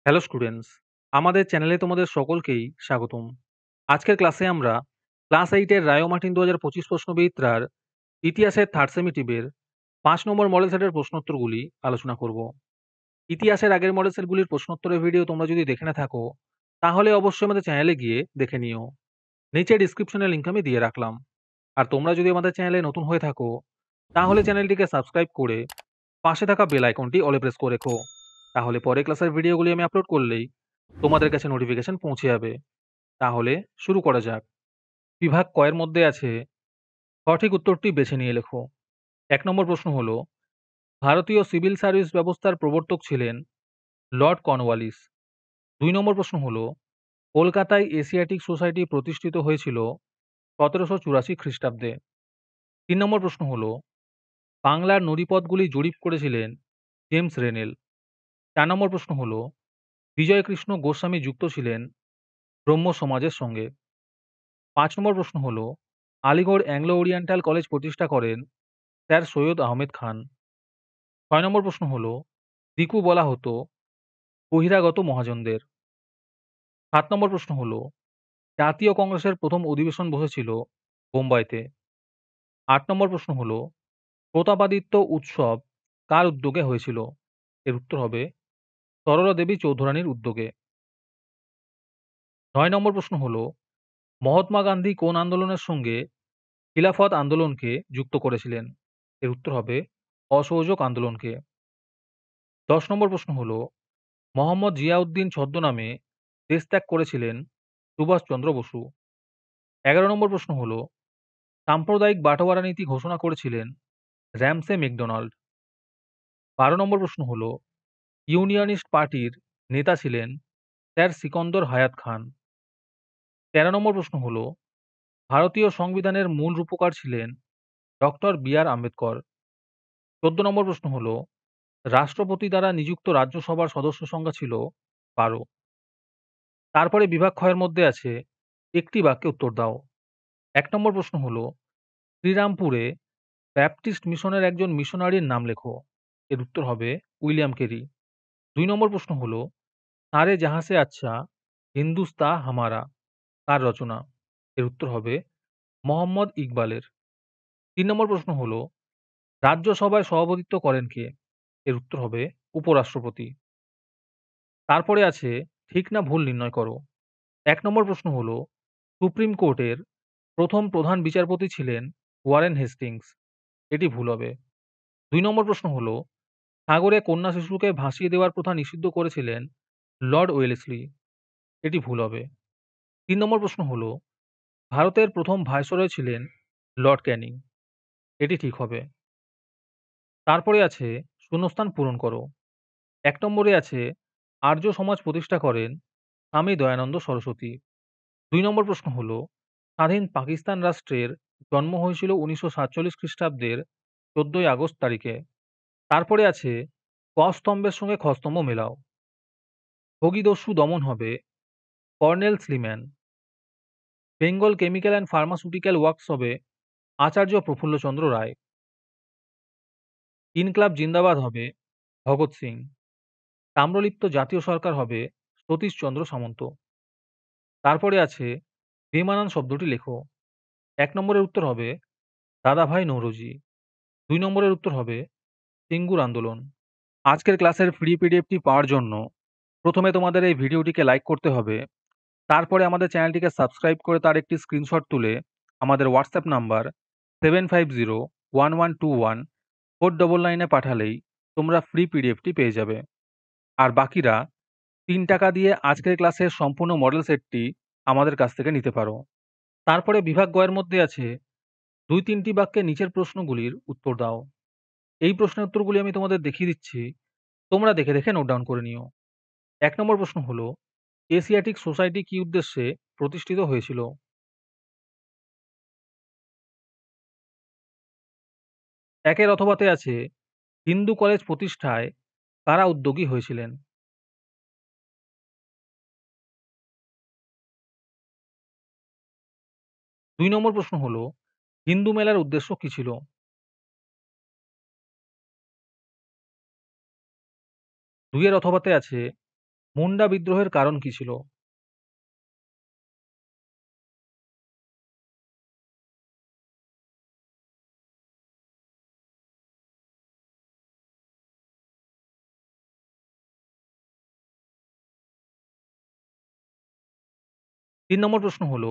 Hello students, আমাদের চ্যানেলে তোমাদের সকলকেই স্বাগতম। আজকের ক্লাসে আমরা ক্লাস 8 এর রায় ও মার্টিন ২০২৫ প্রশ্নবিচিত্রার ইতিহাসের থার্ড সেমিটিভের ৫ নম্বর মডেল সেটের প্রশ্নোত্তরগুলি আলোচনা করব। ইতিহাসের আগের মডেল সেটগুলির প্রশ্নোত্তরের ভিডিও তোমরা যদি দেখে না থাকো, তাহলে অবশ্যই আমাদের চ্যানেলে গিয়ে দেখে নিও। নিচে ডিসক্রিপশনে লিংক আমি দিয়ে রাখলাম। আর তোমরা যদি আমাদের চ্যানেলে নতুন হয়ে থাকো, তাহলে চ্যানেলটিকে সাবস্ক্রাইব করে পাশে থাকা বেল আইকনটি অলে প্রেস করে রেখো। তাহলে পরের ক্লাসের ভিডিওগুলি আমি আপলোড করলেই তোমাদের কাছে নোটিফিকেশন পৌঁছে যাবে। তাহলে শুরু করা যাক। বিভাগ ক এর মধ্যে আছে সঠিক উত্তরটি বেছে নিয়ে লেখো। ১ নম্বর প্রশ্ন হলো, ভারতীয় সিভিল সার্ভিস ব্যবস্থার প্রবর্তক ছিলেন লর্ড কর্নওয়ালিস। ২ নম্বর প্রশ্ন হলো, কলকাতায় এশিয়াটিক সোসাইটি প্রতিষ্ঠিত হয়েছিল ১৭৮৪ খ্রিস্টাব্দে। ৩ নম্বর প্রশ্ন হলো, বাংলার নদীপথগুলি জরিপ করেছিলেন জেমস রেনেল। ৪ নম্বর প্রশ্ন হলো, বিজয়কৃষ্ণ গোস্বামী যুক্ত ছিলেন ব্রহ্ম সমাজের সঙ্গে। ৫ নম্বর প্রশ্ন হলো, আলিগড় অ্যাংলো ওরিয়েন্টাল কলেজ প্রতিষ্ঠা করেন স্যার সৈয়দ আহমেদ খান। ৬ নম্বর প্রশ্ন হলো, দিকু বলা হতো বহিরাগত মহাজনদের। ৭ নম্বর প্রশ্ন হলো, জাতীয় কংগ্রেসের প্রথম অধিবেশন বসেছিল বোম্বাইতে। ৮ নম্বর প্রশ্ন হলো, প্রতাপাদিত্য উৎসব কার উদ্যোগে হয়েছিল? এর উত্তর হবে সরলা দেবী চৌধুরানীর উদ্যোগে। ৯ নম্বর প্রশ্ন হলো, মহাত্মা গান্ধী কোন আন্দোলনের সঙ্গে খিলাফত আন্দোলনকে যুক্ত করেছিলেন? এর উত্তর হবে অসহযোগ আন্দোলনকে। ১০ নম্বর প্রশ্ন হলো, মোহাম্মদ জিয়াউদ্দিন ছদ্মনামে দেশত্যাগ করেছিলেন সুভাষচন্দ্র বসু। ১১ নম্বর প্রশ্ন হলো, সাম্প্রদায়িক বাটোয়ারা নীতি ঘোষণা করেছিলেন র্যামসে ম্যাকডোনাল্ড। ১২ নম্বর প্রশ্ন হলো, ইউনিয়নিস্ট পার্টির নেতা ছিলেন স্যার সিকন্দর হায়াত খান। ১৩ নম্বর প্রশ্ন হলো, ভারতীয় সংবিধানের মূল রূপকার ছিলেন ডক্টর বি আর আম্বেদকর। ১৪ নম্বর প্রশ্ন হলো, রাষ্ট্রপতি দ্বারা নিযুক্ত রাজ্যসভার সদস্য সংখ্যা ছিল ১২। তারপরে বিভাগ খ এর মধ্যে আছে একটি বাক্যে উত্তর দাও। ১ নম্বর প্রশ্ন হলো, শ্রীরামপুরে ব্যাপটিস্ট মিশনের একজন মিশনারির নাম লেখো। এর উত্তর হবে উইলিয়াম কেরি। ২ নম্বর প্রশ্ন হলো, সারে জাহাঁ সে আচ্ছা হিন্দুস্তা হামারা কার রচনা? এর উত্তর হবে মোহাম্মদ ইকবালের। ৩ নম্বর প্রশ্ন হলো, রাজ্যসভায় সভাপতিত্ব করেন কে? এর উত্তর হবে উপরাষ্ট্রপতি। তারপরে আছে ঠিক না ভুল নির্ণয় করো। ১ নম্বর প্রশ্ন হলো, সুপ্রিম কোর্টের প্রথম প্রধান বিচারপতি ছিলেন ওয়ারেন হেস্টিংস। এটি ভুল হবে। ২ নম্বর প্রশ্ন হলো, সাগরে কন্যা শিশুকে ভাসিয়ে দেওয়ার প্রথা নিষিদ্ধ করেছিলেন লর্ড ওয়েলেসলি। এটি ভুল হবে। ৩ নম্বর প্রশ্ন হলো, ভারতের প্রথম ভাইসরয় ছিলেন লর্ড ক্যানিং। এটি ঠিক হবে। তারপরে আছে শূন্যস্থান পূরণ করো। ১ নম্বরে আছে আর্য সমাজ প্রতিষ্ঠা করেন স্বামী দয়ানন্দ সরস্বতী। ২ নম্বর প্রশ্ন হলো, স্বাধীন পাকিস্তান রাষ্ট্রের জন্ম হয়েছিল ১৯৪৭ খ্রিস্টাব্দের ১৪ই আগস্ট তারিখে। তারপরে আছে ক স্তম্ভের সঙ্গে খ স্তম্ভ মেলাও। ভোগীদস্যু দমন হবে colonel Sleeman. Bengal chemical and pharmaceutical works হবে আচার্য প্রফুল্লচন্দ্র রায়। ইনকলাব জিন্দাবাদ হবে ভগৎ সিং। তাম্রলিপ্ত জাতীয় সরকার হবে সতীশচন্দ্র সামন্ত। তারপরে আছে বেমানান শব্দটি লেখো। ১ নম্বরের উত্তর হবে দাদাভাই নৌরোজি। ২ নম্বরের উত্তর হবে সিঙ্গুর আন্দোলন। আজকের ক্লাসের ফ্রি পিডিএফটি পাওয়ার জন্য প্রথমে তোমাদের এই ভিডিওটিকে লাইক করতে হবে। তারপরে আমাদের চ্যানেলটিকে সাবস্ক্রাইব করে তার একটি স্ক্রিনশট তুলে আমাদের হোয়াটসঅ্যাপ নাম্বার 7501121499 পাঠালেই তোমরা ফ্রি পিডিএফটি পেয়ে যাবে। আর বাকিরা ৩ টাকা দিয়ে আজকের ক্লাসের সম্পূর্ণ মডেল সেটটি আমাদের কাছ থেকে নিতে পারো। তারপরে বিভাগ গ এর মধ্যে আছে ২-৩টি বাক্যে নিচের প্রশ্নগুলির উত্তর দাও। এই প্রশ্নের উত্তরগুলি আমি তোমাদের দেখিয়ে দিচ্ছি। তোমরা দেখে দেখে নোট ডাউন করে নিও। ১ নম্বর প্রশ্ন হলো, এশিয়াটিক সোসাইটি কি উদ্দেশ্যে প্রতিষ্ঠিত হয়েছিল? একের অথবাতে আছে হিন্দু কলেজ প্রতিষ্ঠায় কারা উদ্যোগী হয়েছিলেন? ২ নম্বর প্রশ্ন হলো, হিন্দু মেলার উদ্দেশ্য কি ছিল? ২ এর অথবাতে আছে মুন্ডা বিদ্রোহের কারণ কি ছিল? ৩ নম্বর প্রশ্ন হলো,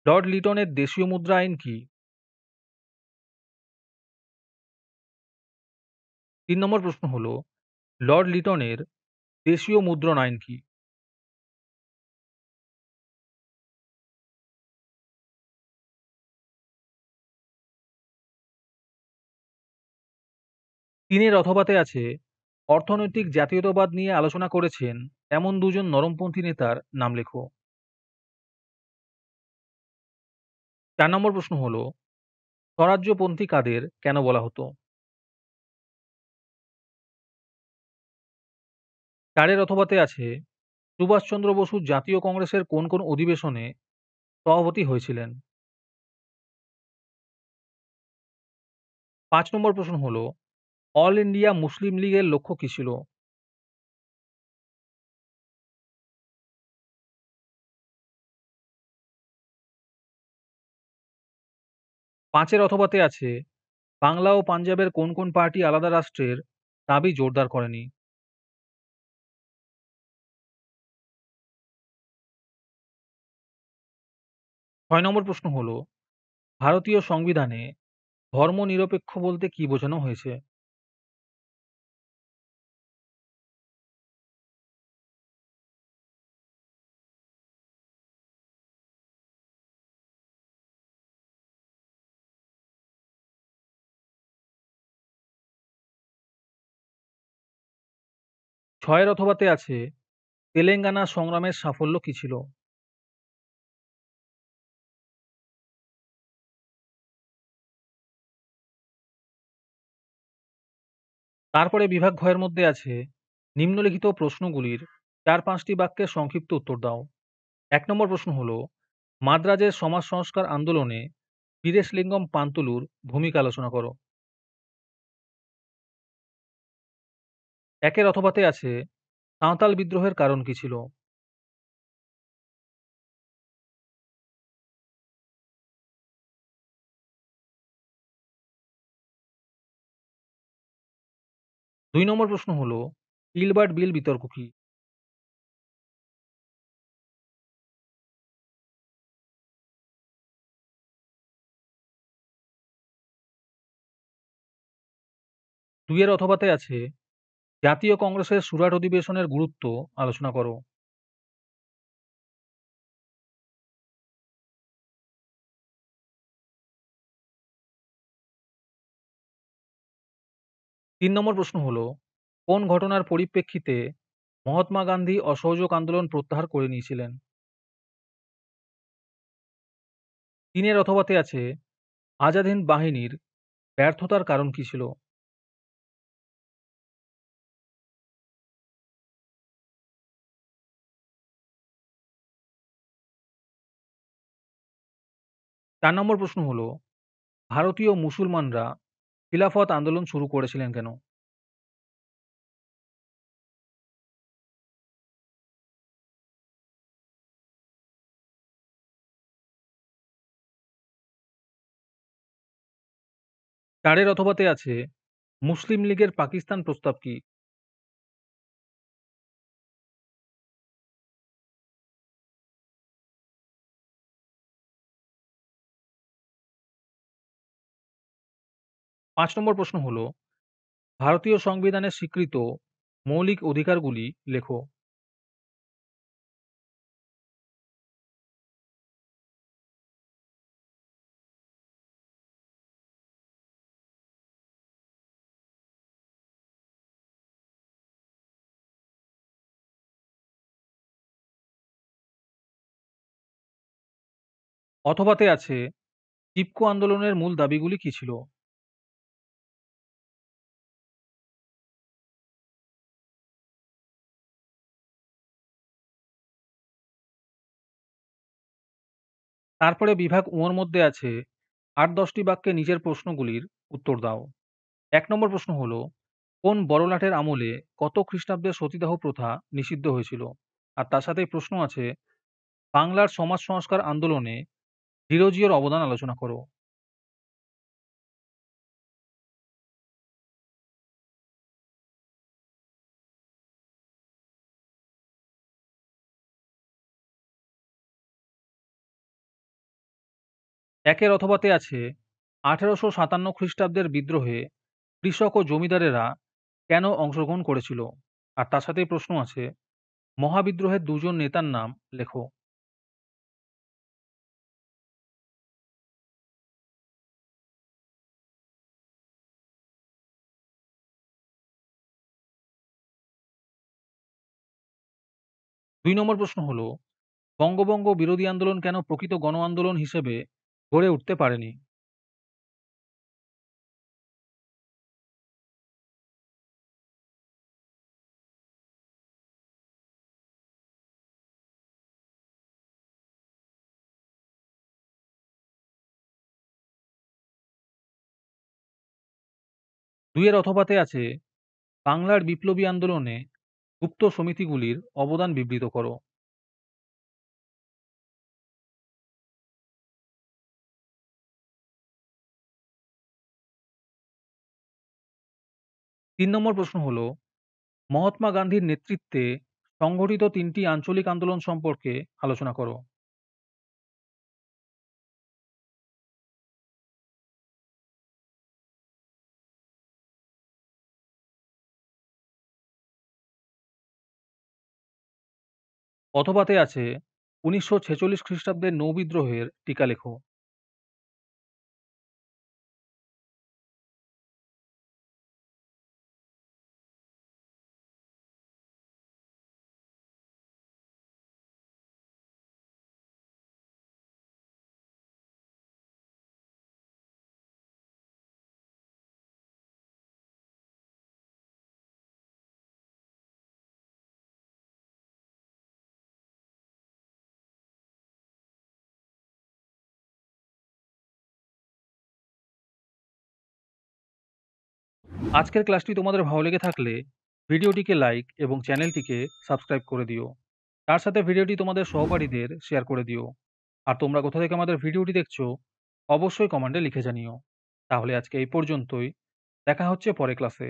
লর্ড লিটনের দেশীয় মুদ্রা আইন কি? ৩ নম্বর প্রশ্ন হলো, লর্ড লিটনের দেশীয় মুদ্রণ আইন কি? তিনের অথবাতে আছে, অর্থনৈতিক জাতীয়তাবাদ নিয়ে আলোচনা করেছেন এমন দুজন নরমপন্থী নেতার নাম লেখো। ৪ নম্বর প্রশ্ন হলো, স্বরাজ্যপন্থী কাদের কেন বলা হতো? ৪ এর অথবাতে আছে, সুভাষচন্দ্র বসু জাতীয় কংগ্রেসের কোন কোন অধিবেশনে সভাপতি হয়েছিলেন? ৫ নম্বর প্রশ্ন হলো, অল ইন্ডিয়া মুসলিম লীগের লক্ষ্য কি ছিল? ৫ এর অথবাতে আছে, বাংলা ও পাঞ্জাবের কোন কোন পার্টি আলাদা রাষ্ট্রের দাবি জোরদার করেনি? ৬ নম্বর প্রশ্ন হলো, ভারতীয় সংবিধানে ধর্মনিরপেক্ষ বলতে কি বোঝানো হয়েছে? ৬ এর অথবাতে আছে, তেলেঙ্গানা সংগ্রামের সাফল্য কি ছিল? তারপরে বিভাগ ঘ এর মধ্যে আছে, নিম্নলিখিত প্রশ্নগুলির ৪-৫ টি বাক্যের সংক্ষিপ্ত উত্তর দাও। ১ নম্বর প্রশ্ন হলো, মাদ্রাজের সমাজ সংস্কার আন্দোলনে বীরেশলিঙ্গম পান্তুলুর ভূমিকা আলোচনা করো। ১ এর অথবাতে আছে, সাঁওতাল বিদ্রোহের কারণ কি ছিল? ২ নম্বর প্রশ্ন হলো, ইলবার্ট বিল বিতর্ক কি? ২ এর অথবাতে আছে, জাতীয় কংগ্রেসের সুরাট অধিবেশনের গুরুত্ব আলোচনা করো। ৩ নম্বর প্রশ্ন হলো, কোন ঘটনার পরিপ্রেক্ষিতে মহাত্মা গান্ধী অসহযোগ আন্দোলন প্রত্যাহার করে নিয়েছিলেন? ৩ এর অথবাতে আছে, আজাদ হিন্দ বাহিনীর ব্যর্থতার কারণ কি ছিল? ৪ নম্বর প্রশ্ন হলো, ভারতীয় মুসলমানরা খিলাফত আন্দোলন শুরু করেছিলেন কেন? ৪ এর অথবাতে আছে, মুসলিম লীগের পাকিস্তান প্রস্তাব কি? ৫ নম্বর প্রশ্ন হলো, ভারতীয় সংবিধানে স্বীকৃত মৌলিক অধিকারগুলি লেখো। অথবাতে আছে, চিপকো আন্দোলনের মূল দাবিগুলি কি ছিল? তারপরে বিভাগ ঙ এর মধ্যে আছে, ৮-১০ টি বাক্যে নিচের প্রশ্নগুলির উত্তর দাও। ১ নম্বর প্রশ্ন হলো, কোন বড়লাটের আমলে কত খ্রিস্টাব্দে সতীদাহ প্রথা নিষিদ্ধ হয়েছিল? আর তার সাথেই প্রশ্ন আছে, বাংলার সমাজ সংস্কার আন্দোলনে ডিরোজিওর অবদান আলোচনা করো। একের অথবাতে আছে ১৮৫৭ খ্রিস্টাব্দের বিদ্রোহে কৃষক ও জমিদারেরা কেন অংশগ্রহণ করেছিল? আর তার সাথেই প্রশ্ন আছে, মহাবিদ্রোহের দুজন নেতার নাম লেখো। ২ নম্বর প্রশ্ন হলো, বঙ্গভঙ্গ বিরোধী আন্দোলন কেন প্রকৃত গণ আন্দোলন হিসেবে গড়ে উঠতে পারেনি? ২ এর অথবাতে আছে, বাংলার বিপ্লবী আন্দোলনে গুপ্ত সমিতিগুলির অবদান বিবৃত করো। ৩ নম্বর প্রশ্ন হলো, মহাত্মা গান্ধীর নেতৃত্বে সংগঠিত ৩টি আঞ্চলিক আন্দোলন সম্পর্কে আলোচনা করো। 'অথবাতে আছে ১৯৪৬ খ্রিস্টাব্দের নৌবিদ্রোহের টিকা লেখো। আজকের ক্লাসটি তোমাদের ভালো লেগে থাকলে ভিডিওটিকে লাইক এবং চ্যানেলটিকে সাবস্ক্রাইব করে দিও। তার সাথে ভিডিওটি তোমাদের সহপাঠীদের শেয়ার করে দিও। আর তোমরা কোথা থেকে আমাদের ভিডিওটি দেখছো অবশ্যই কমেন্টে লিখে জানিও। তাহলে আজকে এই পর্যন্তই। দেখা হচ্ছে পরের ক্লাসে।